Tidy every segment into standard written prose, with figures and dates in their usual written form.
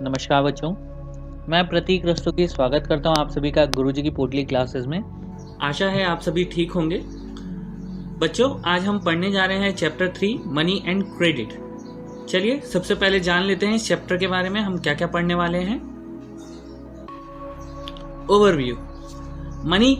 नमस्कार बच्चों, मैं प्रतीक रस्तोगी स्वागत करता हूं आप सभी का गुरुजी की पोटली क्लासेस में। आशा है आप सभी ठीक होंगे। बच्चों, आज हम पढ़ने जा रहे हैं चैप्टर 3 मनी एंड क्रेडिट। चलिए सबसे पहले जान लेते हैं इस चैप्टर के बारे में हम क्या क्या पढ़ने वाले हैं। Overview, money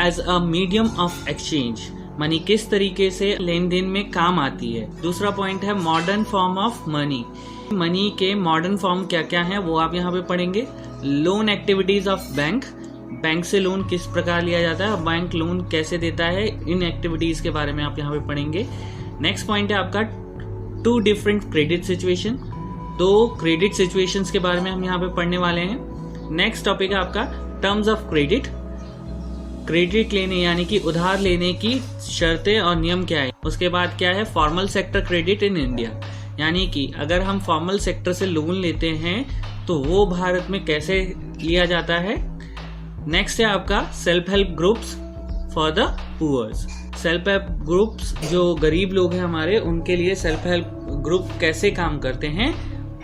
as a medium of exchange, money किस तरीके से लेन देन में काम आती है। दूसरा पॉइंट है modern form of money, money के मॉडर्न फॉर्म क्या क्या है वो आप यहाँ पे पढ़ेंगे। Loan activities of bank, bank से लोन किस प्रकार लिया जाता है, बैंक लोन कैसे देता है, इन एक्टिविटीज के बारे में आप यहाँ पे पढ़ेंगे। नेक्स्ट पॉइंट है आपका 2 different credit situation, 2 credit situations के बारे में हम यहाँ पे पढ़ने वाले हैं। नेक्स्ट टॉपिक है आपका टर्म्स ऑफ क्रेडिट, क्रेडिट लेने यानी कि उधार लेने की शर्तें और नियम क्या है। उसके बाद क्या है formal sector credit in India, यानी कि अगर हम फॉर्मल सेक्टर से लोन लेते हैं तो वो भारत में कैसे लिया जाता है। नेक्स्ट है आपका self help groups for the poors, self help groups जो गरीब लोग हैं हमारे उनके लिए सेल्फ हेल्प ग्रुप कैसे काम करते हैं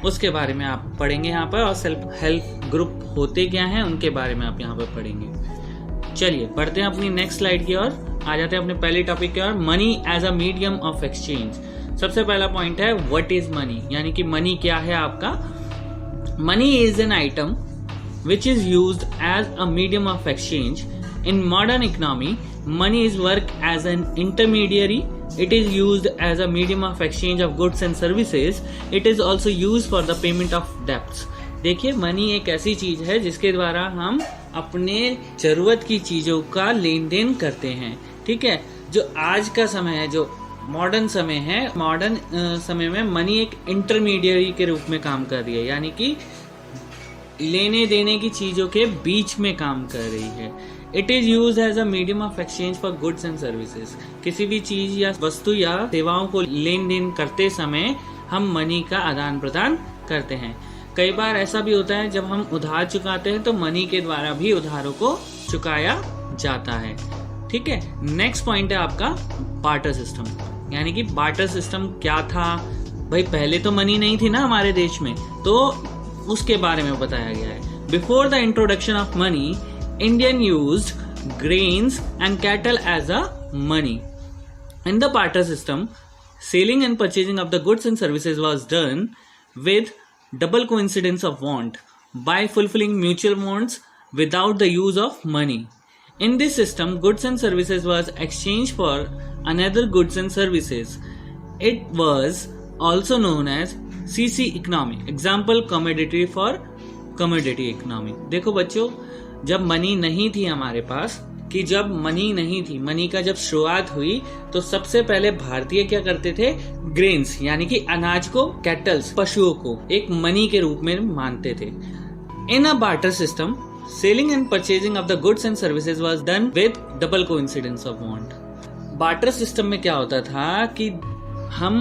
उसके बारे में आप पढ़ेंगे यहाँ पर, और सेल्फ हेल्प ग्रुप होते क्या हैं उनके बारे में आप यहाँ पर पढ़ेंगे। चलिए बढ़ते हैं अपनी नेक्स्ट स्लाइड की ओर, आ जाते हैं अपने पहले टॉपिक की ओर, money as a medium of exchange. सबसे पहला पॉइंट है व्हाट इज मनी, यानी कि मनी क्या है आपका। Money is an item which is used as a medium of exchange. In modern economy, money is work as an intermediary. It is used as a medium of exchange of goods and services. It is also used for the payment of debts. देखिए money एक ऐसी चीज है जिसके द्वारा हम अपने जरूरत की चीजों का लेन देन करते हैं। ठीक है, जो आज का समय है, जो मॉडर्न समय है, मॉडर्न समय में मनी एक इंटरमीडियरी के रूप में काम कर रही है, यानी कि लेने देने की चीजों के बीच में काम कर रही है। It is use as a medium of exchange for goods and services, किसी भी चीज या वस्तु या सेवाओं को लेन देन करते समय हम मनी का आदान प्रदान करते हैं। कई बार ऐसा भी होता है जब हम उधार चुकाते हैं तो मनी के द्वारा भी उधारों को चुकाया जाता है। ठीक है, नेक्स्ट पॉइंट है आपका बार्टर सिस्टम, यानी कि बार्टर सिस्टम क्या था। भाई पहले तो मनी नहीं थी ना हमारे देश में, तो उसके बारे में बताया गया है। Before the introduction of money, Indian used grains and cattle as a money. In the barter system, selling and purchasing of the goods and services was done with double coincidence of want by fulfilling mutual wants without the use of money. In this system, goods and services was exchanged for another goods and services. It was also known as CC economy. Example, commodity for commodity economy. देखो बच्चों, जब money नहीं थी हमारे पास, कि जब money नहीं थी, मनी का जब शुरुआत हुई तो सबसे पहले भारतीय क्या करते थे, ग्रेन्स यानी कि अनाज को, कैटल्स पशुओं को एक मनी के रूप में मानते थे। In a barter system, selling and purchasing of the goods and services was done with double coincidence of want. Barter system में क्या होता था कि हम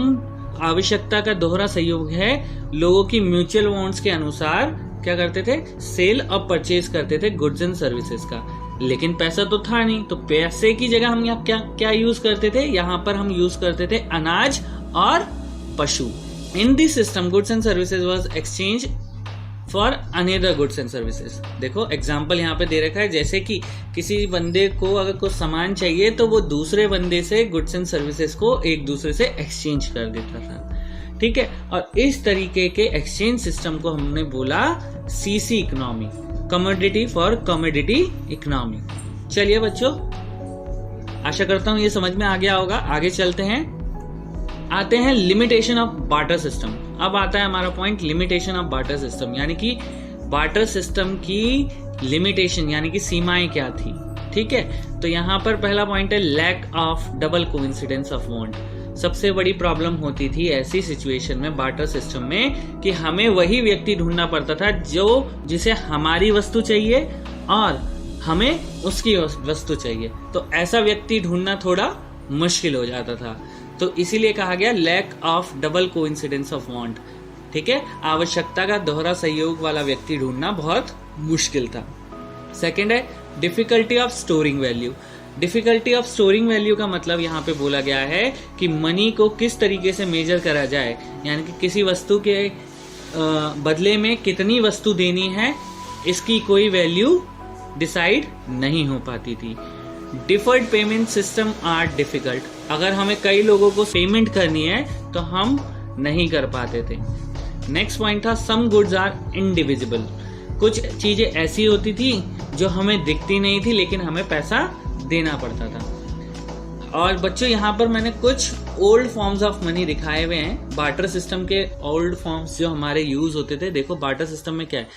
आवश्यकता का दोहरा सहयोग है, लोगों की म्यूचुअल वांट्स के अनुसार क्या करते थे, सेल और परचेज करते थे गुड्स एंड सर्विसेज का। लेकिन पैसा तो था नहीं, तो पैसे की जगह हम यहाँ क्या यूज करते थे, यहाँ पर हम यूज करते थे अनाज और पशु। In this system goods and services was exchange for another goods and services. देखो एग्जाम्पल यहाँ पे दे रखा है, जैसे कि किसी बंदे को अगर कुछ सामान चाहिए तो वो दूसरे बंदे से गुड्स एंड सर्विसेज को एक दूसरे से एक्सचेंज कर देता था। ठीक है, और इस तरीके के एक्सचेंज सिस्टम को हमने बोला CC economy, commodity for commodity economy. चलिए बच्चों, आशा करता हूं ये समझ में आ गया होगा। आगे चलते हैं, आते हैं लिमिटेशन ऑफ बार्टर सिस्टम। अब आता है हमारा point limitation of barter system, यानी कि बार्टर सिस्टम की लिमिटेशन यानी कि सीमाएं क्या थी। ठीक है, तो यहाँ पर पहला पॉइंट है lack of double coincidence of want. सबसे बड़ी प्रॉब्लम होती थी ऐसी सिचुएशन में बार्टर सिस्टम में कि हमें वही व्यक्ति ढूंढना पड़ता था जिसे हमारी वस्तु चाहिए और हमें उसकी वस्तु चाहिए, तो ऐसा व्यक्ति ढूंढना थोड़ा मुश्किल हो जाता था। तो इसीलिए कहा गया lack of double coincidence of want. ठीक है, आवश्यकता का दोहरा सहयोग वाला व्यक्ति ढूंढना बहुत मुश्किल था। सेकंड है difficulty of storing value. Difficulty of storing value का मतलब यहाँ पे बोला गया है कि मनी को किस तरीके से मेजर करा जाए, यानी कि किसी वस्तु के बदले में कितनी वस्तु देनी है इसकी कोई वैल्यू डिसाइड नहीं हो पाती थी। Deferred payment system are difficult, अगर हमें कई लोगों को पेमेंट करनी है तो हम नहीं कर पाते थे। नेक्स्ट पॉइंट था सम गुड्स आर इनडिविजिबल, कुछ चीजें ऐसी होती थी जो हमें दिखती नहीं थी लेकिन हमें पैसा देना पड़ता था। और बच्चों यहाँ पर मैंने कुछ ओल्ड फॉर्म्स ऑफ मनी दिखाए हुए हैं, बार्टर सिस्टम के ओल्ड फॉर्म्स जो हमारे यूज होते थे। देखो बार्टर सिस्टम में क्या है,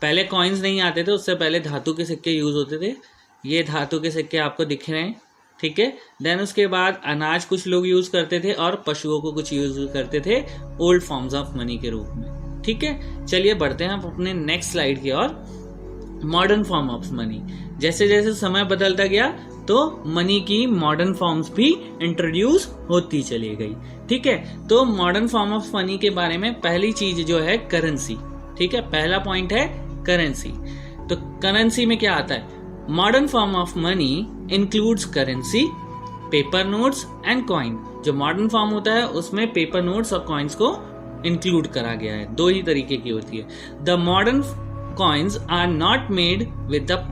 पहले कॉइन्स नहीं आते थे, उससे पहले धातु के सिक्के यूज होते थे। ये धातु के सिक्के आपको दिख रहे हैं, ठीक है। देन उसके बाद अनाज कुछ लोग यूज करते थे और पशुओं को कुछ यूज करते थे ओल्ड फॉर्म्स ऑफ मनी के रूप में, ठीक है। चलिए बढ़ते हैं अपने नेक्स्ट स्लाइड की ओर। मॉडर्न फॉर्म ऑफ मनी, जैसे जैसे समय बदलता गया तो मनी की मॉडर्न फॉर्म्स भी इंट्रोड्यूस होती चली गई, ठीक है। तो मॉडर्न फॉर्म ऑफ मनी के बारे में पहली चीज जो है करेंसी, ठीक है। पहला पॉइंट है करेंसी। तो करेंसी में क्या आता है, modern form of money includes currency, paper notes and coin. जो मॉडर्न फॉर्म होता है उसमें पेपर नोट्स और कॉइन्स को इंक्लूड करा गया है। दो ही तरीके की होती है। The modern coins are not made with the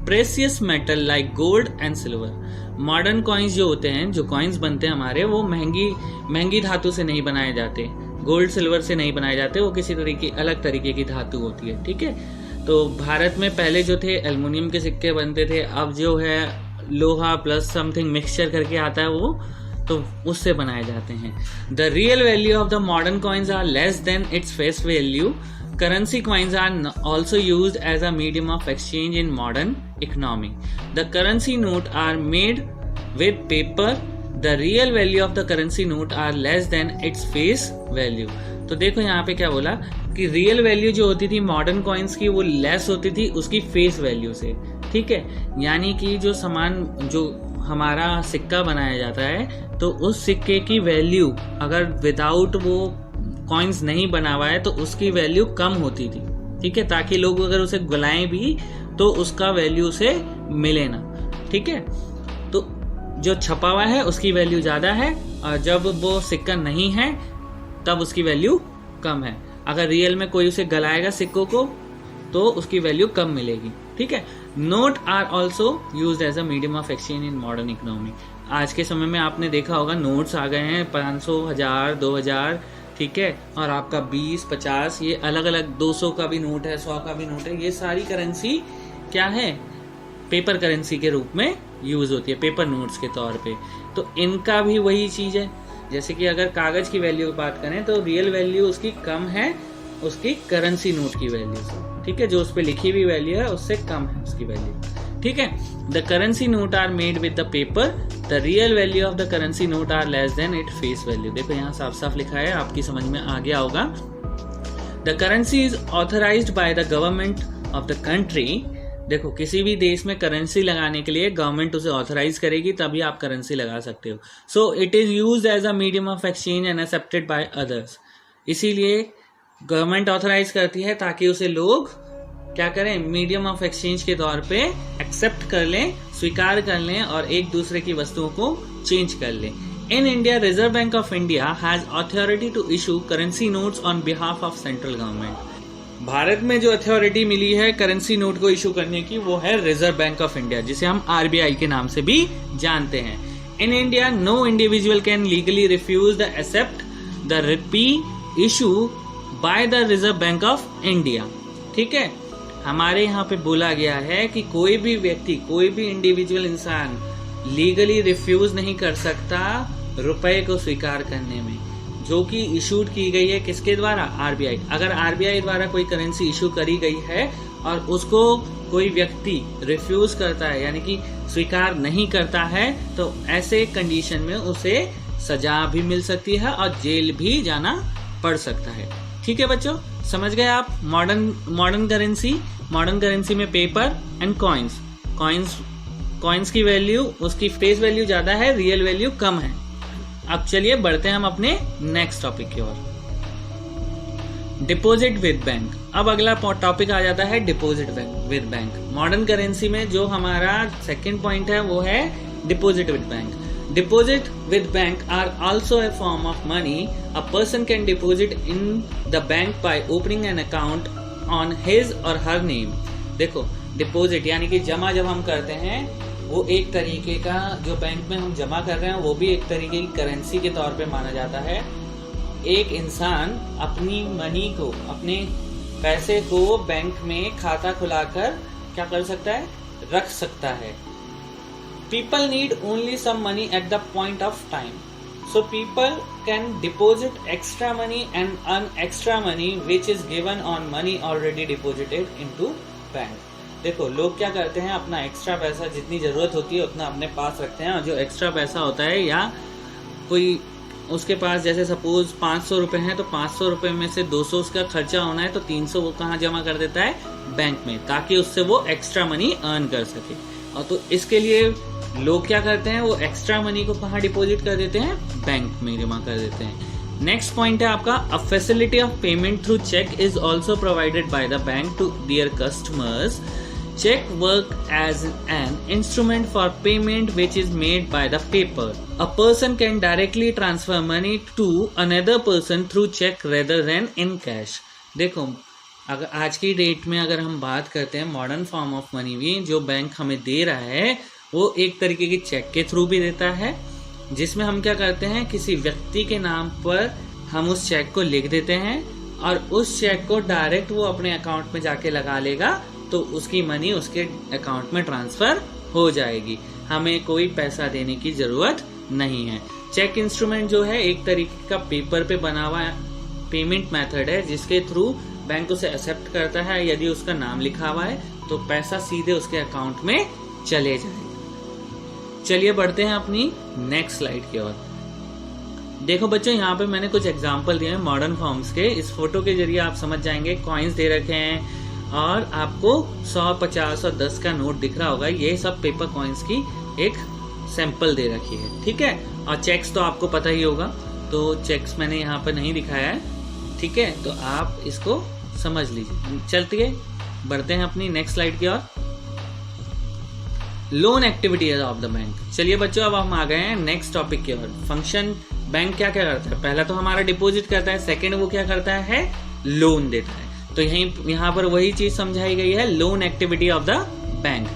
precious metal like gold and silver. Modern coins जो होते हैं, जो कॉइन्स बनते हैं हमारे, वो महंगी धातु से नहीं बनाए जाते, गोल्ड सिल्वर से नहीं बनाए जाते, वो किसी तरीके अलग तरीके की धातु होती है, ठीक है। तो भारत में पहले जो थे एल्युमिनियम के सिक्के बनते थे, अब जो है लोहा प्लस समथिंग मिक्सचर करके आता है वो, तो उससे बनाए जाते हैं। The real value of the modern coins are less than its face value. Currency coins are also used as a medium of exchange in modern economy. The currency note are made with paper. The real value of the currency note are less than its face value. तो देखो यहाँ पे क्या बोला कि real value जो होती थी मॉडर्न कॉइन्स की वो लेस होती थी उसकी फेस वैल्यू से, ठीक है। यानी कि जो सामान जो हमारा सिक्का बनाया जाता है तो उस सिक्के की वैल्यू अगर विदाउट वो कॉइन्स नहीं बना हुआ है तो उसकी वैल्यू कम होती थी, ठीक है, ताकि लोग अगर उसे गुलाएं भी तो उसका वैल्यू उसे मिले ना, ठीक है। तो जो छपा हुआ है उसकी वैल्यू ज्यादा है और जब वो सिक्का नहीं है तब उसकी वैल्यू कम है। अगर रियल में कोई उसे गलाएगा सिक्कों को तो उसकी वैल्यू कम मिलेगी, ठीक है। Note are also used as a medium of exchange in modern economy. आज के समय में आपने देखा होगा नोट्स आ गए हैं 500, 1000, 2000, ठीक है, और आपका 20, 50, ये अलग अलग 200 का भी नोट है, 100 का भी नोट है। ये सारी करेंसी क्या है, पेपर करेंसी के रूप में यूज होती है, पेपर नोट्स के तौर पे। तो इनका भी वही चीज है, जैसे कि अगर कागज की वैल्यू की बात करें तो रियल वैल्यू उसकी कम है उसकी करेंसी नोट की वैल्यू से, ठीक है। जो उस पर लिखी हुई वैल्यू है उससे कम है उसकी वैल्यू, ठीक है। The currency note are made with the paper, the real value of the currency note are less than it face value. देखो यहाँ साफ साफ लिखा है, आपकी समझ में आ गया होगा। The currency is authorised by the government of the country. देखो किसी भी देश में करेंसी लगाने के लिए गवर्नमेंट उसे ऑथराइज करेगी तभी आप करेंसी लगा सकते हो। So it is used as a medium of exchange and accepted by others. इसीलिए गवर्नमेंट ऑथराइज करती है ताकि उसे लोग क्या करें, मीडियम ऑफ एक्सचेंज के तौर पे एक्सेप्ट कर लें, स्वीकार कर लें और एक दूसरे की वस्तुओं को चेंज कर लें। In India Reserve Bank of India has authority to issue currency notes on behalf of central government. Bharat में जो अथॉरिटी मिली है करेंसी नोट को इशू करने की वो है रिजर्व बैंक ऑफ इंडिया, जिसे हम RBI के नाम से भी जानते हैं। In India no individual can legally refuse the accept the rupee issue by the Reserve Bank of India, ठीक है। हमारे यहाँ पे बोला गया है कि कोई भी व्यक्ति, कोई भी इंडिविजुअल इंसान लीगली रिफ्यूज नहीं कर सकता रुपए को स्वीकार करने में, जो कि इशूड की गई है किसके द्वारा, RBI। अगर RBI द्वारा कोई करेंसी इशू करी गई है और उसको कोई व्यक्ति रिफ्यूज करता है यानी कि स्वीकार नहीं करता है तो ऐसे कंडीशन में उसे सजा भी मिल सकती है और जेल भी जाना पड़ सकता है, ठीक है बच्चों। समझ गए आप मॉडर्न करेंसी में पेपर एंड कॉइन्स की वैल्यू उसकी फेस वैल्यू ज्यादा है, रियल वैल्यू कम है। अब चलिए बढ़ते हैं हम अपने नेक्स्ट टॉपिक की ओर, डिपॉजिट विद बैंक। अब अगला टॉपिक आ जाता है deposit with bank. Modern currency में जो हमारा सेकंड पॉइंट है वो है deposit with bank. Deposit with bank are also a form of money. A person can deposit in the bank by opening an account on his or her name. देखो deposit यानी कि जमा जब हम करते हैं वो एक तरीके का जो बैंक में हम जमा कर रहे हैं वो भी एक तरीके की करेंसी के तौर पे माना जाता है। एक इंसान अपनी मनी को, अपने पैसे को बैंक में खाता खुलाकर क्या कर सकता है, रख सकता है। People need only some money at the point of time. So people can deposit extra money and earn extra money which is given on money already deposited into bank. देखो लोग क्या करते हैं, अपना एक्स्ट्रा पैसा जितनी जरूरत होती है उतना अपने पास रखते हैं, और जो एक्स्ट्रा पैसा होता है या कोई उसके पास जैसे सपोज 500 रुपए हैं तो 500 रुपए में से 200 उसका खर्चा होना है तो 300 वो कहाँ जमा कर देता है, बैंक में, ताकि उससे वो एक्स्ट्रा मनी अर्न कर सके। और तो इसके लिए लोग क्या करते हैं, वो एक्स्ट्रा मनी को कहाँ डिपॉजिट कर देते हैं, बैंक में जमा कर देते हैं। नेक्स्ट पॉइंट है आपका, a facility of payment through cheque is also provided by the bank to their customers. Check work as an instrument for payment which is made by the paper. A person can directly transfer money to another person through check rather than in cash. देखो अगर आज की date में अगर हम बात करते हैं मॉडर्न फॉर्म ऑफ मनी भी जो बैंक हमें दे रहा है वो एक तरीके की चेक के थ्रू भी देता है, जिसमें हम क्या करते हैं, किसी व्यक्ति के नाम पर हम उस चेक को लिख देते हैं और उस चेक को डायरेक्ट वो अपने अकाउंट में जाके लगा लेगा तो उसकी मनी उसके अकाउंट में ट्रांसफर हो जाएगी, हमें कोई पैसा देने की जरूरत नहीं है। चेक इंस्ट्रूमेंट जो है एक तरीके का पेपर पे बना हुआ पेमेंट मेथड है जिसके थ्रू बैंक उसे एक्सेप्ट करता है, यदि उसका नाम लिखा हुआ है तो पैसा सीधे उसके अकाउंट में चले जाएगा। चलिए बढ़ते हैं अपनी नेक्स्ट स्लाइड की ओर। देखो बच्चों यहाँ पे मैंने कुछ एग्जांपल दिए हैं मॉडर्न फॉर्म्स के, इस फोटो के जरिए आप समझ जाएंगे। कॉइन्स दे रखे हैं और आपको 100, 50 और 10 का नोट दिख रहा होगा, ये सब पेपर कॉइन्स की एक सैंपल दे रखी है, ठीक है। और चेक्स तो आपको पता ही होगा, तो चेक्स मैंने यहाँ पर नहीं दिखाया है, ठीक है, तो आप इसको समझ लीजिए। चलते बढ़ते हैं अपनी नेक्स्ट स्लाइड की ओर। Loan activities of the bank. चलिए बच्चों अब हम आ गए हैं नेक्स्ट टॉपिक की ओर। फंक्शन बैंक क्या क्या करता है, पहला तो हमारा डिपॉजिट करता है, सेकंड वो क्या करता है, लोन देता है। तो यहाँ पर वही चीज समझाई गई है, loan activity of the bank.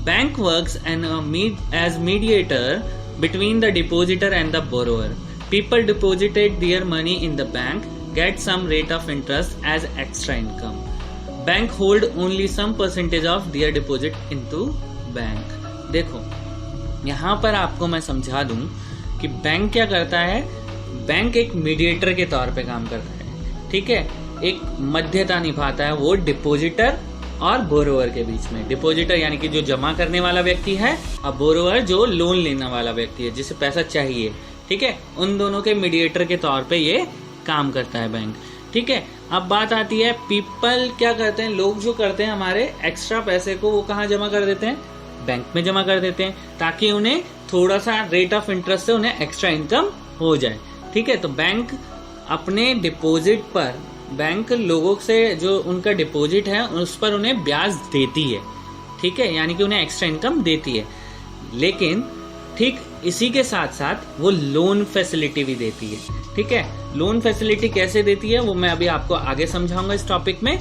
Bank works as mediator between the depositor and the borrower. People deposited their money in the bank get some rate of interest as extra income. Bank hold only some percentage of their deposit into bank. देखो यहाँ पर आपको मैं समझा दूं कि bank क्या करता है, बैंक एक मीडिएटर के तौर पे काम करता है, ठीक है, एक मध्यता निभाता है वो डिपॉजिटर और बोरोवर के बीच में। डिपॉजिटर यानी कि जो जमा करने वाला व्यक्ति है और बोरोवर जो लोन लेने वाला व्यक्ति है जिसे पैसा चाहिए, ठीक है, उन दोनों के मीडिएटर के तौर पे ये काम करता है बैंक, ठीक है। अब बात आती है पीपल क्या करते हैं, लोग जो करते हैं हमारे एक्स्ट्रा पैसे को वो कहाँ जमा कर देते हैं, बैंक में जमा कर देते हैं, ताकि उन्हें थोड़ा सा रेट ऑफ इंटरेस्ट से उन्हें एक्स्ट्रा इनकम हो जाए, ठीक है। तो बैंक अपने डिपॉजिट पर, बैंक लोगों से जो उनका डिपॉजिट है उस पर उन्हें ब्याज देती है, ठीक है, यानी कि उन्हें एक्स्ट्रा इनकम देती है। लेकिन ठीक इसी के साथ साथ वो लोन फैसिलिटी भी देती है, ठीक है। लोन फैसिलिटी कैसे देती है वो मैं अभी आपको आगे समझाऊंगा इस टॉपिक में।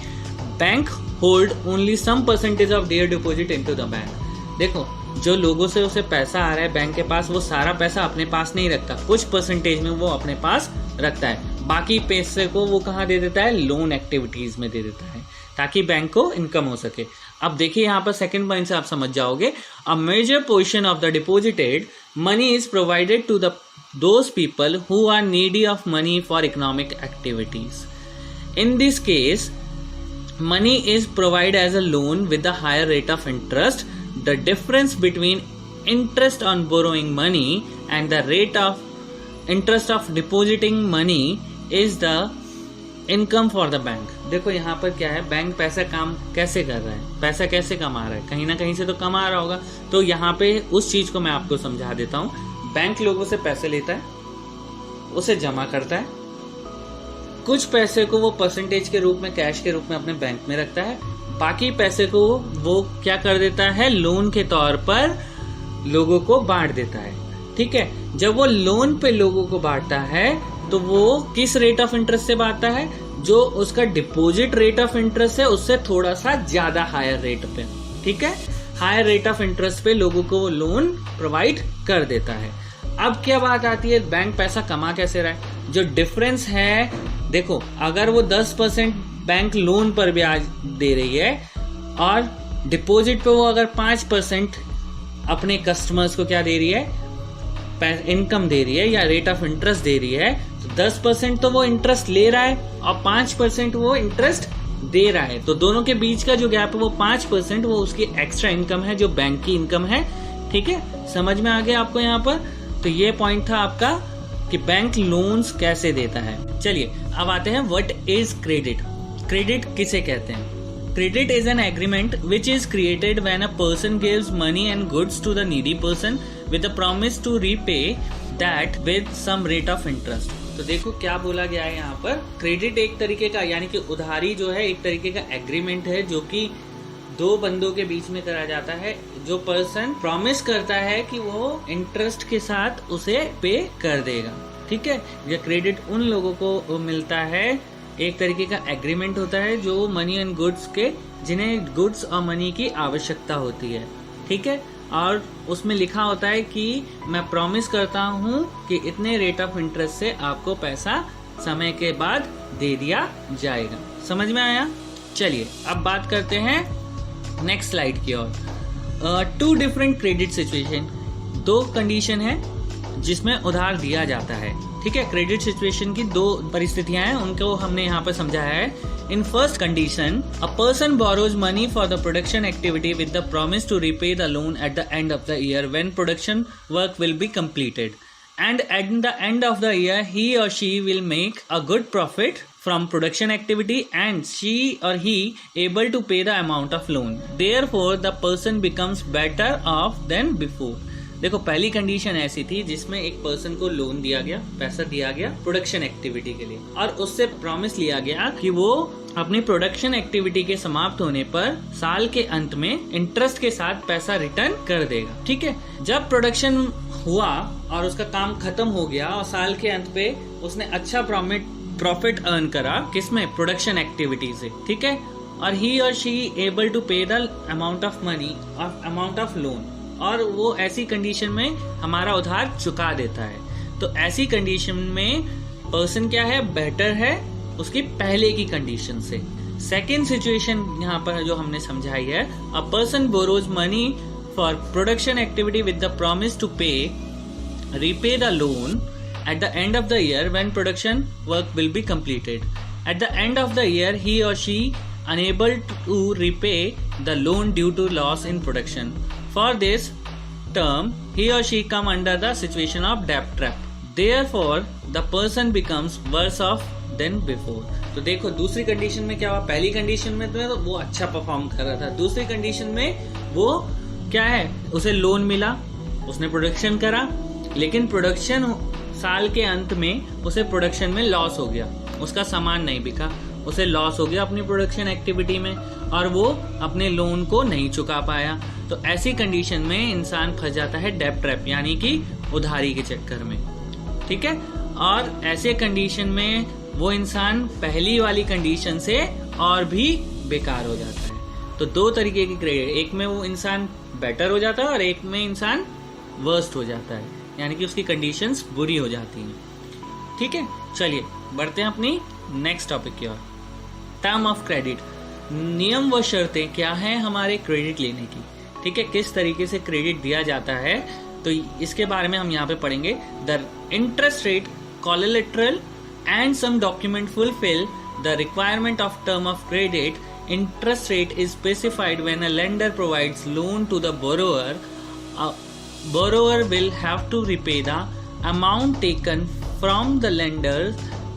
Bank hold only some percentage of their deposit into the bank. देखो जो लोगों से उसे पैसा आ रहा है बैंक के पास, वो सारा पैसा अपने पास नहीं रखता, कुछ परसेंटेज में वो अपने पास रखता है, बाकी पैसे को वो कहाँ दे देता है, लोन एक्टिविटीज में दे देता है, ताकि बैंक को इनकम हो सके। अब देखिए यहाँ पर सेकंड पॉइंट से आप समझ जाओगे, a major portion of the deposited money is provided to the those people who are needy of money for economic activities. In this case money is provided as a loan with a higher rate of interest. The difference between interest on borrowing money and the rate of interest of depositing money is the income for the bank. देखो यहाँ पर क्या है, bank पैसा काम कैसे कर रहा है, पैसा कैसे कमा रहा है, कहीं ना कहीं से तो कमा रहा होगा। तो यहाँ पे उस चीज को मैं आपको समझा देता हूँ। बैंक लोगों से पैसे लेता है, उसे जमा करता है, कुछ पैसे को वो परसेंटेज के रूप में, कैश के रूप में अपने बैंक में रखता है, बाकी पैसे को वो क्या कर देता है, लोन के तौर पर लोगों को बांट देता है, ठीक है। जब वो लोन पे लोगों को बांटता है तो वो किस रेट ऑफ इंटरेस्ट से बांटता है? जो उसका डिपॉजिट रेट ऑफ इंटरेस्ट है उससे थोड़ा सा ज्यादा हायर रेट पे, ठीक है, हायर रेट ऑफ इंटरेस्ट पे लोगों को वो लोन प्रोवाइड कर देता है। अब क्या बात आती है, बैंक पैसा कमा कैसे रहा है? जो डिफरेंस है, देखो अगर वो 10% बैंक लोन पर ब्याज दे रही है और डिपॉजिट पे वो अगर 5% अपने कस्टमर्स को क्या दे रही है, इनकम दे रही है या रेट ऑफ इंटरेस्ट दे रही है, तो 10% तो वो इंटरेस्ट ले रहा है और 5% वो इंटरेस्ट दे रहा है। तो दोनों के बीच का जो गैप है वो 5%, वो उसकी एक्स्ट्रा इनकम है जो बैंक की इनकम है, ठीक है। समझ में आ गया आपको यहाँ पर? तो ये पॉइंट था आपका कि बैंक लोन्स कैसे देता है। चलिए अब आते हैं व्हाट इज क्रेडिट। क्रेडिट किसे कहते हैं? Credit is an agreement which is created when a person gives money and goods to the needy person with a promise to repay that with some rate of interest. तो देखो क्या बोला गया है यहाँ पर, क्रेडिट एक तरीके का यानी कि उधारी जो है एक तरीके का एग्रीमेंट है जो कि दो बंदों के बीच में करा जाता है। जो पर्सन प्रॉमिस करता है कि वो इंटरेस्ट के साथ उसे पे कर देगा, ठीक है। ये क्रेडिट उन लोगों को मिलता है, एक तरीके का एग्रीमेंट होता है जो मनी एंड गुड्स के, जिन्हें गुड्स और मनी की आवश्यकता होती है, ठीक है। और उसमें लिखा होता है कि मैं प्रॉमिस करता हूँ कि इतने रेट ऑफ इंटरेस्ट से आपको पैसा समय के बाद दे दिया जाएगा। समझ में आया? चलिए अब बात करते हैं नेक्स्ट स्लाइड की ओर। 2 डिफरेंट क्रेडिट सिचुएशन, 2 कंडीशन है जिसमें उधार दिया जाता है, ठीक है। क्रेडिट सिचुएशन की 2 परिस्थितियां हैं, उनको हमने यहाँ पर समझाया है। In first condition, a person borrows money for the production activity with the promise to repay the loan at the end of the year when production work will be completed, and at the end of the year he और she will make a good profit from production activity and she or he able to pay the amount of loan. Therefore, the person becomes better off than before. देखो पहली condition ऐसी थी जिसमें एक person को loan दिया गया, पैसा दिया गया प्रोडक्शन एक्टिविटी के लिए, और उससे प्रॉमिस लिया गया कि वो अपनी प्रोडक्शन एक्टिविटी के समाप्त होने पर साल के अंत में इंटरेस्ट के साथ पैसा रिटर्न कर देगा, ठीक है। जब प्रोडक्शन हुआ और उसका काम खत्म हो गया और साल के अंत पे उसने अच्छा प्रॉफिट अर्न करा, किसमें? प्रोडक्शन एक्टिविटी से, ठीक है। और ही और शी एबल टू पे द अमाउंट ऑफ मनी और अमाउंट ऑफ लोन, और वो ऐसी कंडीशन में हमारा उधार चुका देता है। तो ऐसी कंडीशन में पर्सन क्या है? बेटर है उसकी पहले की कंडीशन से। सेकेंड सिचुएशन यहाँ पर जो हमने समझाई है, a person borrows money for production activity with the promise to pay repay the loan at the end of the year when production work will be completed. At the end of the year, he or she unable to repay the loan due to loss in production. For this term, he or she come under the situation of debt trap. Therefore, the person becomes worse off than before. तो देखो दूसरी condition में क्या हुआ, पहली condition में तो वो अच्छा परफॉर्म कर रहा था, दूसरी कंडीशन में वो क्या है, उसे लोन मिला, उसने प्रोडक्शन करा, लेकिन प्रोडक्शन साल के अंत में उसे प्रोडक्शन में लॉस हो गया, उसका सामान नहीं बिका, उसे लॉस हो गया अपनी प्रोडक्शन एक्टिविटी में, और वो अपने लोन को नहीं चुका पाया। तो ऐसी कंडीशन में इंसान फंस जाता है डेब्ट ट्रैप यानी कि उधारी के चक्कर में, ठीक है। और ऐसे कंडीशन में वो इंसान पहली वाली कंडीशन से और भी बेकार हो जाता है। तो 2 तरीके की क्रेडिट, एक में वो इंसान बेटर हो जाता है और एक में इंसान वर्स्ट हो जाता है, यानी कि उसकी कंडीशंस बुरी हो जाती हैं, ठीक है। चलिए बढ़ते हैं अपनी नेक्स्ट टॉपिक की ओर। टर्म ऑफ क्रेडिट, नियम व शर्तें क्या हैं हमारे क्रेडिट लेने की, ठीक है, किस तरीके से क्रेडिट दिया जाता है, तो इसके बारे में हम यहाँ पे पढ़ेंगे। The interest rate, collateral and some document fulfil the requirement of term of credit. Interest rate is specified when a lender provides loan to the borrower. Borrower will have to repay the amount taken from the lender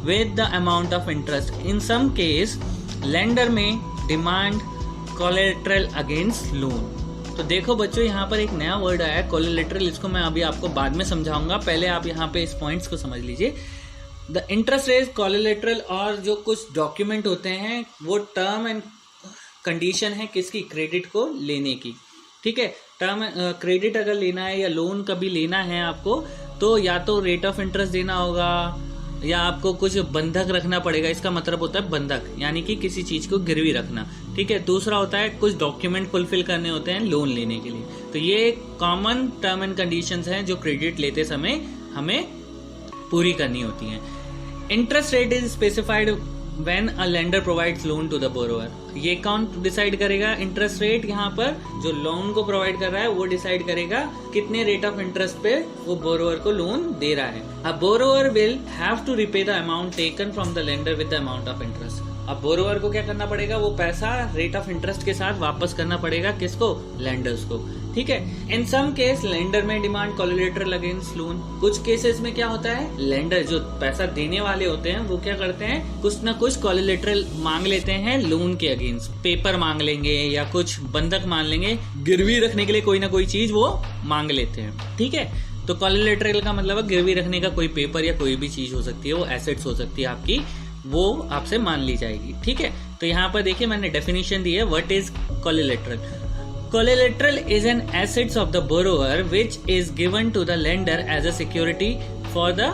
with the amount of interest. In some case, lender may demand collateral against loan. तो देखो बच्चों यहाँ पर एक नया word आया है collateral, इसको मैं अभी आपको बाद में समझाऊंगा, पहले आप यहाँ पे इस पॉइंट्स को समझ लीजिए। द इंटरेस्ट रेट, कोलैटरल और जो कुछ डॉक्यूमेंट होते हैं वो टर्म एंड कंडीशन है किसकी, क्रेडिट को लेने की, ठीक है। टर्म क्रेडिट अगर लेना है या लोन कभी लेना है आपको, तो या तो रेट ऑफ इंटरेस्ट देना होगा या आपको कुछ बंधक रखना पड़ेगा। इसका मतलब होता है बंधक, यानी कि किसी चीज को गिरवी रखना, ठीक है। दूसरा होता है कुछ डॉक्यूमेंट फुलफिल करने होते हैं लोन लेने के लिए। तो ये कॉमन टर्म एंड कंडीशंस हैं जो क्रेडिट लेते समय हमें पूरी करनी होती हैं। Interest rate is specified when a lender provides loan to the borrower. ये कौन डिसाइड करेगा? इंटरेस्ट रेट यहाँ पर जो लोन को प्रोवाइड कर रहा है वो डिसाइड करेगा कितने रेट ऑफ इंटरेस्ट पे वो बोरोवर को लोन दे रहा है। A borrower will have to repay the amount taken from the lender with the amount of interest. अब बोरोवर को क्या करना पड़ेगा? वो पैसा रेट ऑफ इंटरेस्ट के साथ वापस करना पड़ेगा। किसको? लेंडर्स को, ठीक है। इन सम केस लेंडर में डिमांड कोलेटरल अगेंस्ट लोन। कुछ केसेस में क्या होता है, लेंडर जो पैसा देने वाले होते हैं वो क्या करते हैं, कुछ ना कुछ कोलेटरल मांग लेते हैं लोन के अगेंस्ट। पेपर मांग लेंगे या कुछ बंधक मांग लेंगे, गिरवी रखने के लिए कोई ना कोई चीज वो मांग लेते हैं, ठीक है। तो कोलेटरल का मतलब है गिरवी रखने का कोई पेपर या कोई भी चीज हो सकती है, वो एसेट्स हो सकती है आपकी, वो आपसे मान ली जाएगी, ठीक है। तो यहाँ पर देखिए मैंने डेफिनेशन दी है, what is collateral. Collateral is an assets of the borrower which is given to the lender as a security for the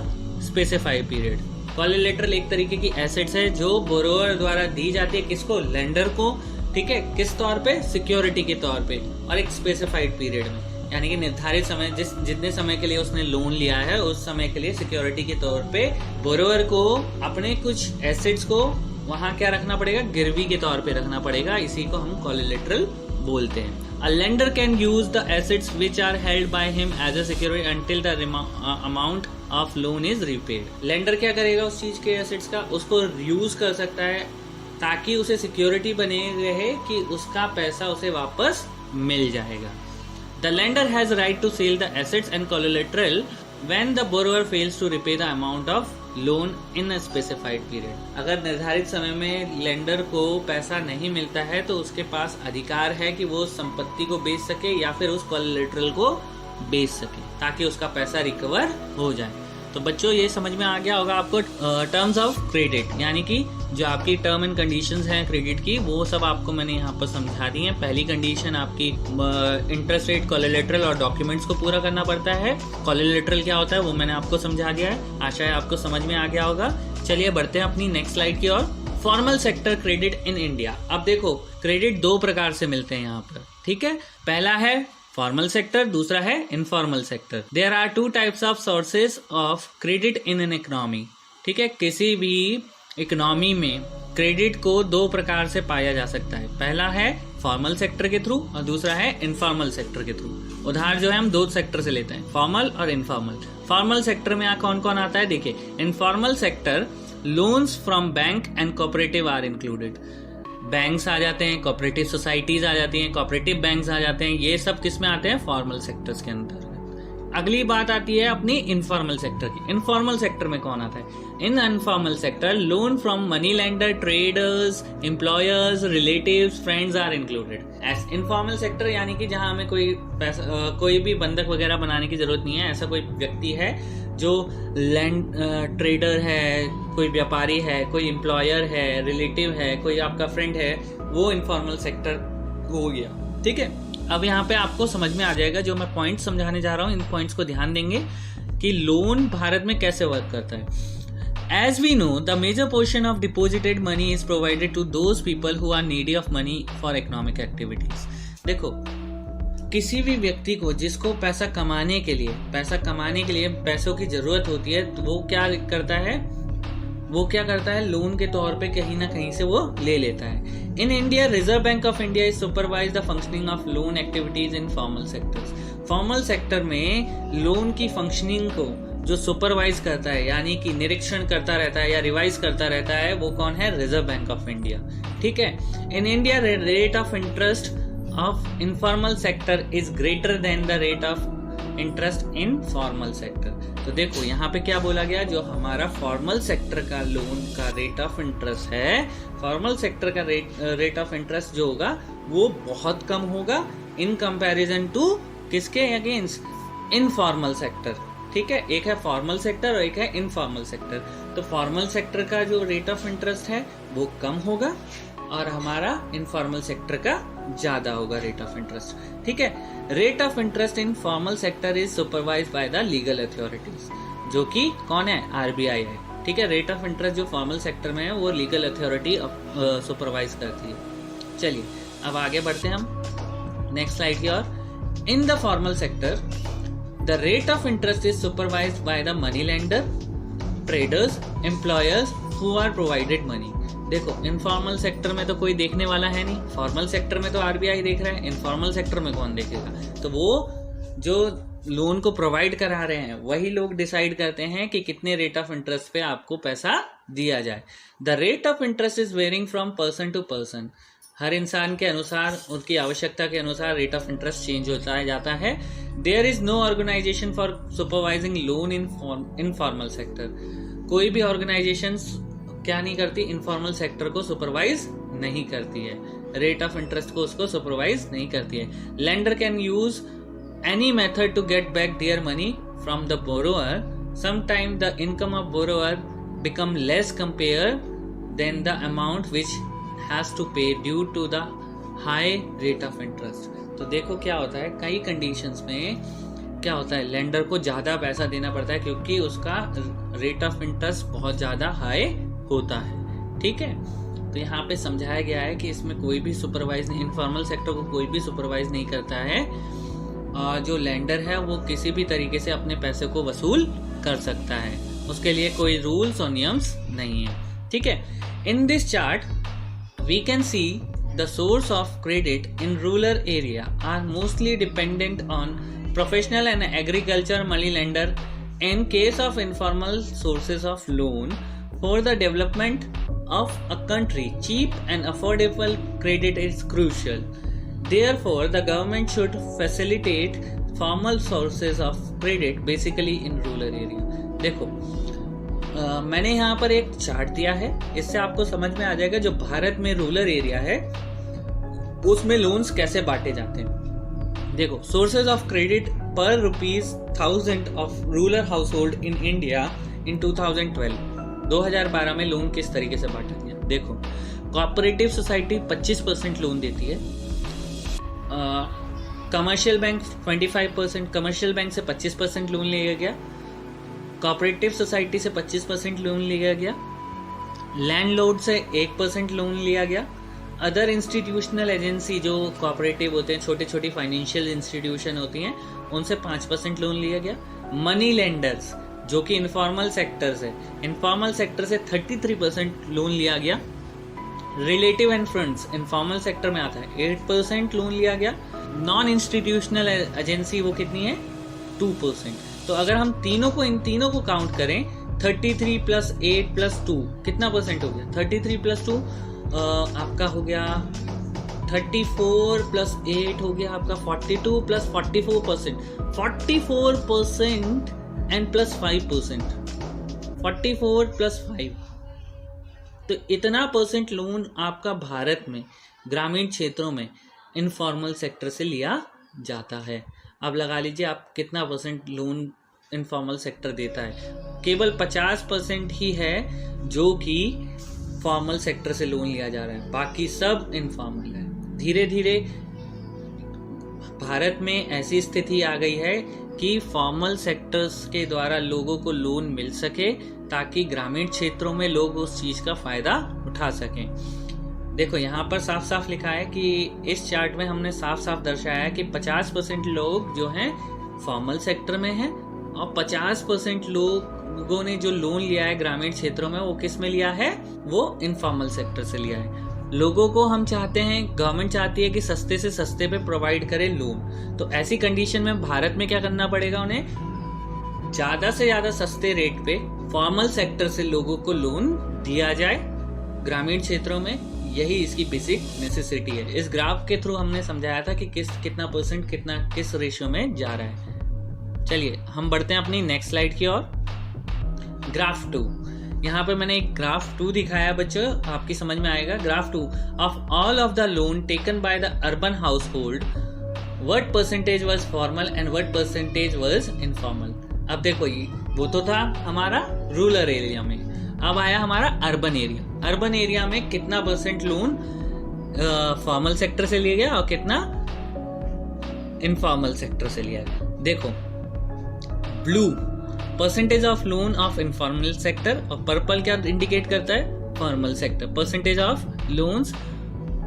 specified period. Collateral एक तरीके की assets है जो borrower द्वारा दी जाती है किसको? lender को, ठीक है। किस तौर पे? सिक्योरिटी के तौर पे, और एक स्पेसिफाइड पीरियड में, यानी कि निर्धारित समय, जितने समय के लिए उसने लोन लिया है उस समय के लिए सिक्योरिटी के तौर पे बोरोवर को अपने कुछ एसेट्स को वहां क्या रखना पड़ेगा? गिरवी के तौर पे रखना पड़ेगा। इसी को हम कोलेटरल बोलते हैं। A lender can use the assets which are held by him as a security until the amount of loan is repaid. Lender क्या करेगा उस चीज के एसेट्स का? उसको यूज कर सकता है ताकि उसे सिक्योरिटी बने रहे कि उसका पैसा उसे वापस मिल जाएगा। The lender has right to sell the assets and collateral when the borrower fails to repay the amount of loan in a specified period. अगर निर्धारित समय में लेंडर को पैसा नहीं मिलता है तो उसके पास अधिकार है कि वो संपत्ति को बेच सके या फिर उस कोलेटरल को बेच सके ताकि उसका पैसा रिकवर हो जाए। तो बच्चों ये समझ में आ गया होगा आपको टर्म्स ऑफ क्रेडिट, यानी कि जो आपकी टर्म एंड कंडीशंस हैं क्रेडिट की, वो सब आपको मैंने यहाँ पर समझा दी है। पहली कंडीशन आपकी इंटरेस्ट रेट, कोलेटरल और डॉक्यूमेंट्स को पूरा करना पड़ता है। कोलेटरल क्या होता है वो मैंने आपको समझा दिया है, आशा है आपको समझ में आ गया होगा। चलिए बढ़ते हैं अपनी नेक्स्ट स्लाइड की ओर। Formal sector credit in India. अब देखो क्रेडिट दो प्रकार से मिलते हैं यहाँ पर, ठीक है। पहला है फॉर्मल सेक्टर, दूसरा है informal sector. There are two types of sources of credit in an economy, ठीक है। किसी भी इकोनॉमी में क्रेडिट को दो प्रकार से पाया जा सकता है। पहला है फॉर्मल सेक्टर के थ्रू और दूसरा है इनफॉर्मल सेक्टर के थ्रू। उदाहरण जो है हम दो सेक्टर से लेते हैं, फॉर्मल और इनफॉर्मल। फॉर्मल सेक्टर में कौन कौन आता है देखिए। Informal sector, loans from bank and cooperative are included. Banks आ जाते हैं, कोऑपरेटिव सोसाइटीज आ जाती हैं, कोऑपरेटिव बैंक्स आ जाते हैं, ये सब किस में आते हैं? फॉर्मल सेक्टर्स के अंदर। अगली बात आती है अपनी इनफॉर्मल सेक्टर की। इनफॉर्मल सेक्टर में कौन आता है? In informal sector loan from money lender, traders, employers, relatives, friends are included. As informal sector यानी कि जहां हमें कोई पैसा, कोई भी बंधक वगैरह बनाने की जरूरत नहीं है। ऐसा कोई व्यक्ति है जो लैंड ट्रेडर है, कोई व्यापारी है, कोई एम्प्लॉयर है, रिलेटिव है, कोई आपका फ्रेंड है, वो इनफॉर्मल सेक्टर हो गया, ठीक है। अब यहाँ पे आपको समझ में आ जाएगा जो मैं पॉइंट समझाने जा रहा हूँ, इन पॉइंट्स को ध्यान देंगे कि लोन भारत में कैसे वर्क करता है। As we know, the major portion of deposited money is provided to those people who are needy of money for economic activities. देखो किसी भी व्यक्ति को जिसको पैसा कमाने के लिए पैसों की जरूरत होती है तो वो क्या करता है लोन के तौर पे कहीं ना कहीं से वो ले लेता है। इन India Reserve Bank of India is supervise the functioning of loan activities in formal sectors. Formal sector में लोन की फंक्शनिंग को जो सुपरवाइज करता है यानी कि निरीक्षण करता रहता है या रिवाइज करता रहता है वो कौन है? रिजर्व बैंक ऑफ इंडिया, ठीक है। In India rate of interest of informal sector is greater than the rate of interest in formal sector. तो देखो यहाँ पे क्या बोला गया, जो हमारा फॉर्मल सेक्टर का लोन का रेट ऑफ इंटरेस्ट है, फॉर्मल सेक्टर का रेट ऑफ इंटरेस्ट जो होगा वो बहुत कम होगा इन कंपैरिजन टू किसके अगेंस्ट? इनफॉर्मल सेक्टर, ठीक है। एक है फॉर्मल सेक्टर और एक है इनफॉर्मल सेक्टर। तो फॉर्मल सेक्टर का जो रेट ऑफ इंटरेस्ट है वो कम होगा और हमारा इनफॉर्मल सेक्टर का ज्यादा होगा रेट ऑफ इंटरेस्ट, ठीक है। Rate of interest in formal sector is supervised by the legal authorities, जो कि कौन है, आरबीआई है, ठीक है। रेट ऑफ इंटरेस्ट जो फॉर्मल सेक्टर में है वो लीगल अथॉरिटी सुपरवाइज करती है। चलिए अब आगे बढ़ते हैं हम नेक्स्ट स्लाइड की ओर। In the formal sector the rate of interest is supervised by the money lender, traders, employers who are provided money. देखो इनफॉर्मल सेक्टर में तो कोई देखने वाला है नहीं, फॉर्मल सेक्टर में तो आरबीआई देख रहा है, इनफॉर्मल सेक्टर में कौन देखेगा। तो वो जो लोन को प्रोवाइड करा रहे हैं वही लोग डिसाइड करते हैं कि कितने रेट ऑफ इंटरेस्ट पे आपको पैसा दिया जाए। The rate of interest is varying from person to person, हर इंसान के अनुसार, उसकी आवश्यकता के अनुसार रेट ऑफ इंटरेस्ट चेंज होता जाता है। There is no organisation for supervising loan in formal sector, कोई भी ऑर्गेनाइजेशन क्या नहीं करती, इनफॉर्मल सेक्टर को सुपरवाइज नहीं करती है, रेट ऑफ इंटरेस्ट को उसको सुपरवाइज नहीं करती है। Lender can use any method to get back their money from the borrower, sometime the income of borrower become less compare then the amount which has to pay due to the high rate of interest. तो देखो क्या होता है, कई conditions में क्या होता है, लेंडर को ज्यादा पैसा देना पड़ता है क्योंकि उसका रेट ऑफ इंटरेस्ट बहुत ज्यादा हाई होता है, ठीक है। तो यहाँ पे समझाया गया है कि इसमें कोई भी सुपरवाइज नहीं, इनफॉर्मल सेक्टर को कोई भी सुपरवाइज नहीं करता है, और जो लेंडर है वो किसी भी तरीके से अपने पैसे को वसूल कर सकता है, उसके लिए कोई रूल्स और नियम्स नहीं है, ठीक है। In this chart we can see the source of credit in rural area are mostly dependent on professional and agriculture money lender. In case of informal sources of loan for the development of a country, cheap and affordable credit is crucial. Therefore, the government should facilitate formal sources of credit basically in rural area. देखो मैंने यहाँ पर एक chart दिया है, इससे आपको समझ में आ जाएगा जो भारत में रूरल एरिया है उसमें लोन्स कैसे बांटे जाते हैं। देखो सोर्सेज ऑफ क्रेडिट पर ₹1000 of rural house hold in India in 2012 में लोन किस तरीके से बांटा गया। देखो कोऑपरेटिव सोसाइटी 25% लोन देती है, कमर्शियल बैंक 25%, कमर्शियल बैंक से 25% लोन लिया गया, कोऑपरेटिव सोसाइटी से 25% लोन लिया गया, लैंडलॉर्ड से 1% लोन लिया गया, अदर इंस्टीट्यूशनल एजेंसी जो कोऑपरेटिव होते हैं, छोटे छोटी फाइनेंशियल इंस्टीट्यूशन होती हैं, उनसे 5% लोन लिया गया, मनी लेंडर्स जो कि इनफॉर्मल सेक्टर से, इनफॉर्मल सेक्टर से 33% लोन लिया गया, relative and friends informal sector में आता है 8% लोन लिया गया, नॉन इंस्टीट्यूशनल एजेंसी वो कितनी है 2%। तो अगर हम इन तीनों को काउंट करें 33 + 8 + 2 कितना परसेंट हो गया, 33 + 2 आपका हो गया 34 + 8 हो गया आपका 42 + 44%, 44% एंड +5%, 44 + 5, तो इतना परसेंट लोन आपका भारत में ग्रामीण क्षेत्रों में इनफॉर्मल सेक्टर से लिया जाता है। अब लगा लीजिए आप कितना परसेंट लोन इनफॉर्मल सेक्टर देता है, केवल 50% ही है जो कि फॉर्मल सेक्टर से लोन लिया जा रहा है, बाकी सब इनफॉर्मल है। धीरे धीरे भारत में ऐसी स्थिति आ गई है कि फॉर्मल सेक्टर्स के द्वारा लोगों को लोन मिल सके ताकि ग्रामीण क्षेत्रों में लोग उस चीज का फायदा उठा सकें। देखो यहाँ पर साफ साफ लिखा है कि इस चार्ट में हमने साफ साफ दर्शाया है कि 50% लोग जो हैं फॉर्मल सेक्टर में हैं और 50% लोगों ने जो लोन लिया है ग्रामीण क्षेत्रों में वो किस में लिया है, वो इनफॉर्मल सेक्टर से लिया है। लोगों को हम चाहते हैं, गवर्नमेंट चाहती है कि सस्ते से सस्ते पे प्रोवाइड करे लोन, तो ऐसी कंडीशन में भारत में क्या करना पड़ेगा, उन्हें ज्यादा से ज्यादा सस्ते रेट पे फॉर्मल सेक्टर से लोगों को लोन दिया जाए ग्रामीण क्षेत्रों में। यही इसकी बेसिक नेसेसिटी है। इस ग्राफ के थ्रू हमने समझाया था कि कितना परसेंट किस रेशियो में जा रहा है। चलिए हम बढ़ते हैं अपनी नेक्स्ट स्लाइड की ओर। ग्राफ 2, यहाँ पे मैंने एक ग्राफ 2 दिखाया बच्चों, आपकी समझ में आएगा। Graph 2 of all of the loan taken by the urban house hold, what percentage was formal and what percentage was informal. अब देखो वो तो था हमारा रूरल एरिया में, अब आया हमारा अर्बन एरिया। अर्बन एरिया में कितना परसेंट लोन फॉर्मल सेक्टर से लिया गया और कितना इनफॉर्मल सेक्टर से लिया गया। देखो, blue percentage of loan of informal sector और पर्पल क्या इंडिकेट करता है, formal sector, percentage of loans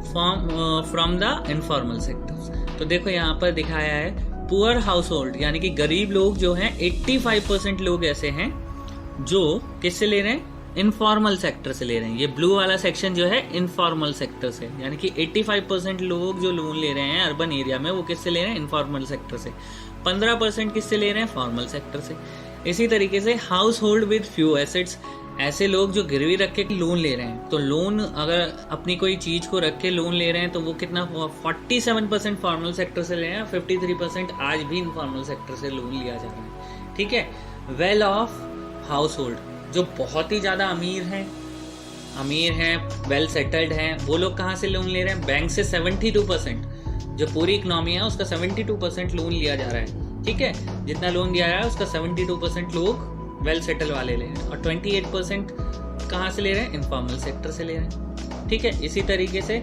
from the informal sector. तो देखो यहाँ पर दिखाया है पुअर हाउस होल्ड यानी कि गरीब लोग जो हैं 85% लोग ऐसे हैं जो किससे ले रहे हैं, इनफॉर्मल सेक्टर से ले रहे हैं। ये ब्लू वाला सेक्शन जो है इनफॉर्मल सेक्टर से, यानी कि 85% लोग जो लोन ले रहे हैं अर्बन एरिया में वो किससे ले रहे हैं, इनफॉर्मल सेक्टर से। 15% किससे ले रहे हैं, फॉर्मल सेक्टर से। इसी तरीके से house hold with few assets, ऐसे लोग जो गिरवी रख के लोन ले रहे हैं। तो लोन अगर अपनी कोई चीज को रख के लोन ले रहे हैं तो वो कितना 47% फॉर्मल सेक्टर से ले रहे हैं, 53% आज भी इनफॉर्मल सेक्टर से लोन लिया जा रहा है। ठीक है। वेल ऑफ हाउस होल्ड, जो बहुत ही ज्यादा अमीर हैं, वेल सेटल्ड हैं, वो लोग कहाँ से लोन ले रहे हैं, बैंक से 72%, जो पूरी इकोनॉमी है उसका 72% लोन लिया जा रहा है। ठीक है, जितना लोन दिया जा रहा है उसका 72% लोग वेल सेटल वाले ले रहे हैं और 28% कहाँ से ले रहे हैं, इनफॉर्मल सेक्टर से ले रहे हैं। ठीक है। इसी तरीके से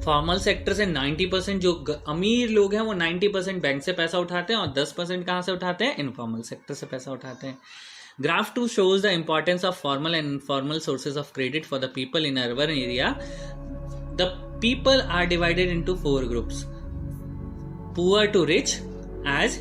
फॉर्मल सेक्टर से 90% जो अमीर लोग हैं वो 90% बैंक से पैसा उठाते हैं और 10% कहाँ से उठाते हैं, इनफॉर्मल सेक्टर से पैसा उठाते हैं। Graph 2 shows the importance of formal and informal sources of credit for the people in urban area. The people are divided into 4 groups. Poor to rich as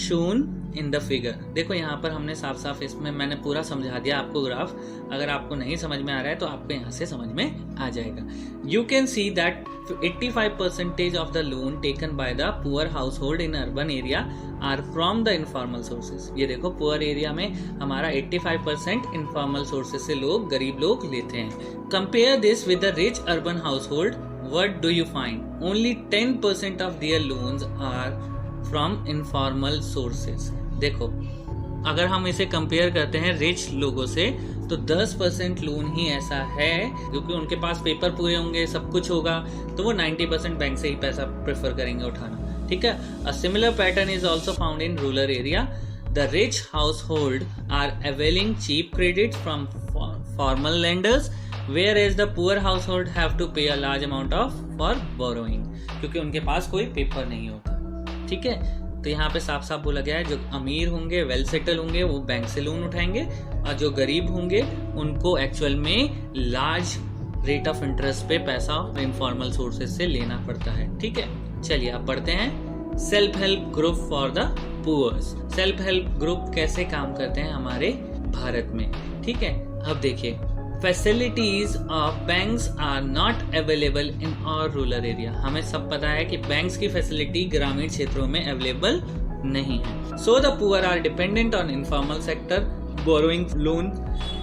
shown in the figure. देखो यहाँ पर हमने साफ साफ इसमें मैंने पूरा समझा दिया आपको ग्राफ। अगर आपको नहीं समझ में आ रहा है तो आपको यहाँ से समझ में आ जाएगा। You can see that 85% of the loan taken by the poor household in urban area are from the informal sources. ये देखो पुअर एरिया में हमारा 85% informal sources से लोग, गरीब लोग लेते हैं। Compare this with the rich urban household. What do you find? Only 10% of their loans are from informal sources. देखो, अगर हम इसे कंपेयर करते हैं रिच लोगों से तो 10% लोन ही ऐसा है, क्योंकि उनके पास पेपर पूरे होंगे, सब कुछ होगा, तो वो 90% बैंक से ही पैसा प्रेफर करेंगे उठाना। ठीक है। A similar pattern is also found in rural area. The rich household are availing cheap credit from formal lenders, whereas the poor household have to pay a large amount of for borrowing, क्योंकि उनके पास कोई paper नहीं होता। ठीक है। तो यहाँ पे साफ साफ बोला गया है जो अमीर होंगे, वेल सेटल होंगे, वो बैंक से लोन उठाएंगे और जो गरीब होंगे उनको एक्चुअल में लार्ज रेट ऑफ इंटरेस्ट पे पैसा इनफॉर्मल सोर्सेज से लेना पड़ता है। ठीक है। चलिए अब पढ़ते हैं self help group for the poors. Self help group कैसे काम करते हैं हमारे भारत में। ठीक है। अब देखिए, facilities of banks are not available in our rural area. हमें सब पता है कि बैंक्स की फैसिलिटी ग्रामीण क्षेत्रों में अवेलेबल नहीं है। So the poor are dependent on informal sector borrowing loan.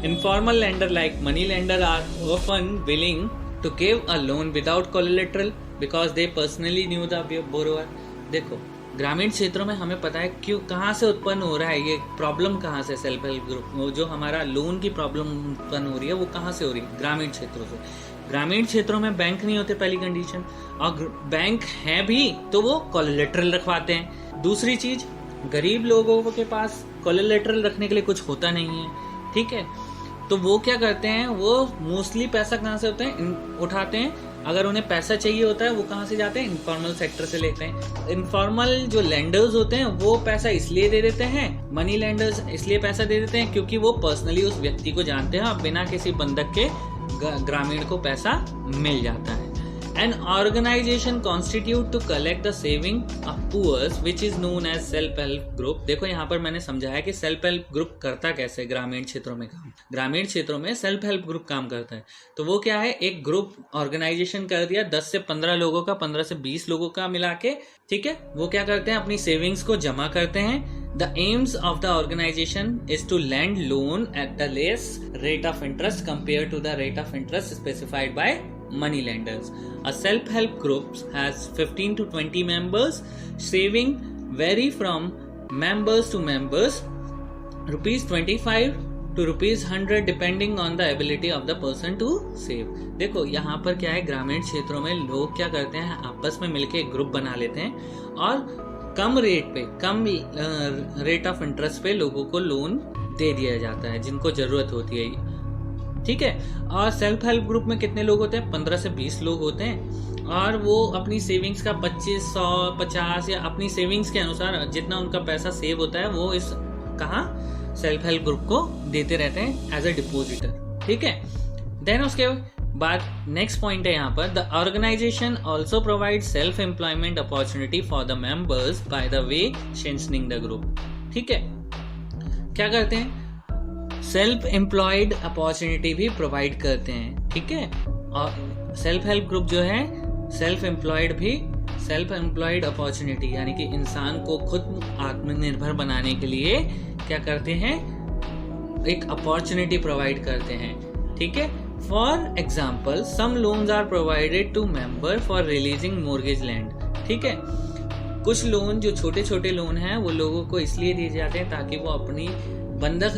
Informal lender like money lender are often willing to give a loan without collateral because they personally knew the borrower. देखो, ग्रामीण क्षेत्रों में हमें पता है क्यों, कहाँ से उत्पन्न हो रहा है ये प्रॉब्लम, कहाँ से सेल्फ हेल्प ग्रुप जो हमारा लोन की प्रॉब्लम उत्पन्न हो रही है वो कहाँ से हो रही है, ग्रामीण क्षेत्रों से। ग्रामीण क्षेत्रों में बैंक नहीं होते पहली कंडीशन, और बैंक है भी तो वो कोलेटरल रखवाते हैं। दूसरी चीज, गरीब लोगों के पास कोलेटरल रखने के लिए कुछ होता नहीं है। ठीक है। तो वो क्या करते हैं, वो मोस्टली पैसा कहाँ से उठाते हैं, अगर उन्हें पैसा चाहिए होता है वो कहाँ से जाते हैं, इनफॉर्मल सेक्टर से लेते हैं। इनफॉर्मल जो लेंडर्स होते हैं वो पैसा इसलिए दे देते हैं, मनी लेंडर्स इसलिए पैसा दे देते हैं क्योंकि वो पर्सनली उस व्यक्ति को जानते हैं और बिना किसी बंधक के ग्रामीण को पैसा मिल जाता है। An organization constitute to collect the saving of poor which is known as self help group। देखो यहाँ पर मैंने समझाया कि सेल्फ हेल्प ग्रुप करता कैसे ग्रामीण क्षेत्रों में काम। ग्रामीण क्षेत्रों में सेल्फ हेल्प ग्रुप काम करता है। तो वो क्या है, एक ग्रुप ऑर्गेनाइजेशन कर दिया 10 से 15 लोगों का, 15 से 20 लोगों का मिला के। ठीक है। वो क्या करते हैं, अपनी सेविंग्स को जमा करते हैं। The aims of the organization is to lend loan at the less rate of interest compared to the rate of interest specified by money lenders. A self-help group has 15 to 20 members. Saving vary from members to members, rupees 25 to rupees 100 depending on the ability of the person to save। देखो यहाँ पर क्या है, ग्रामीण क्षेत्रों में लोग क्या करते हैं, आपस में मिलके एक ग्रुप बना लेते हैं और कम रेट पे, कम रेट ऑफ इंटरेस्ट पे लोगों को लोन दे दिया जाता है जिनको जरूरत होती है। ठीक है। और सेल्फ हेल्प ग्रुप में कितने लोग होते हैं? 15 से 20 लोग होते हैं, और वो अपनी सेविंग्स का 25, 100, 50 या अपनी सेविंग्स के अनुसार जितना उनका पैसा सेव होता है वो इस कहाँ सेल्फ हेल्प ग्रुप को देते रहते हैं एज अ डिपोजिटर, ठीक है। देन उसके बाद नेक्स्ट पॉइंट है यहाँ पर, the organisation also provide self employment opportunity for the members by the way strengthening the group, ठीक है। क्या करते हैं? सेल्फ एम्प्लॉयड अपॉर्चुनिटी भी प्रोवाइड करते हैं, ठीक है। और सेल्फ हेल्प ग्रुप जो है सेल्फ एम्प्लॉयड अपॉर्चुनिटी यानी कि इंसान को खुद आत्मनिर्भर बनाने के लिए क्या करते हैं? एक अपॉर्चुनिटी प्रोवाइड करते हैं, ठीक है। For example some loans are provided to member for releasing mortgage land, ठीक है। कुछ लोन जो छोटे छोटे लोन हैं वो लोगों को इसलिए दिए जाते हैं ताकि वो अपनी बंधक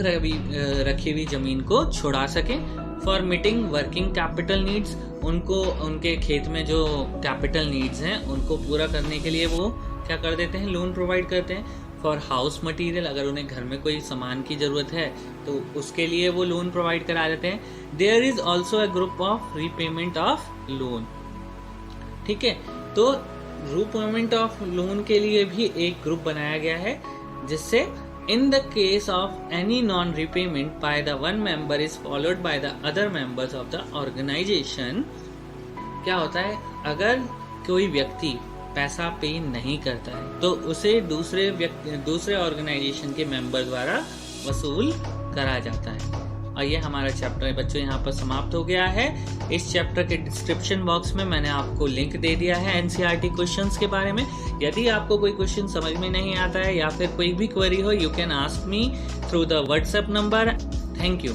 रखी हुई जमीन को छुड़ा सकें। For meeting working capital needs, उनको उनके खेत में जो कैपिटल नीड्स हैं उनको पूरा करने के लिए वो क्या कर देते हैं? लोन प्रोवाइड करते हैं। फॉर हाउस मटेरियल, अगर उन्हें घर में कोई सामान की जरूरत है तो उसके लिए वो लोन प्रोवाइड करा देते हैं। There is also a group of repayment of loan, ठीक है। तो रीपेमेंट ऑफ लोन के लिए भी एक ग्रुप बनाया गया है, जिससे in the case of any non repayment by the one member is followed by the other members of the organisation, क्या होता है? अगर कोई व्यक्ति पैसा पे नहीं करता है तो उसे दूसरे ऑर्गेनाइजेशन के मेंबर द्वारा वसूल करा जाता है। और ये हमारा चैप्टर बच्चों यहाँ पर समाप्त हो गया है। इस चैप्टर के डिस्क्रिप्शन बॉक्स में मैंने आपको लिंक दे दिया है एनसीईआरटी क्वेश्चंस के बारे में। यदि आपको कोई क्वेश्चन समझ में नहीं आता है या फिर कोई भी क्वेरी हो, you can ask me through the WhatsApp number. Thank you.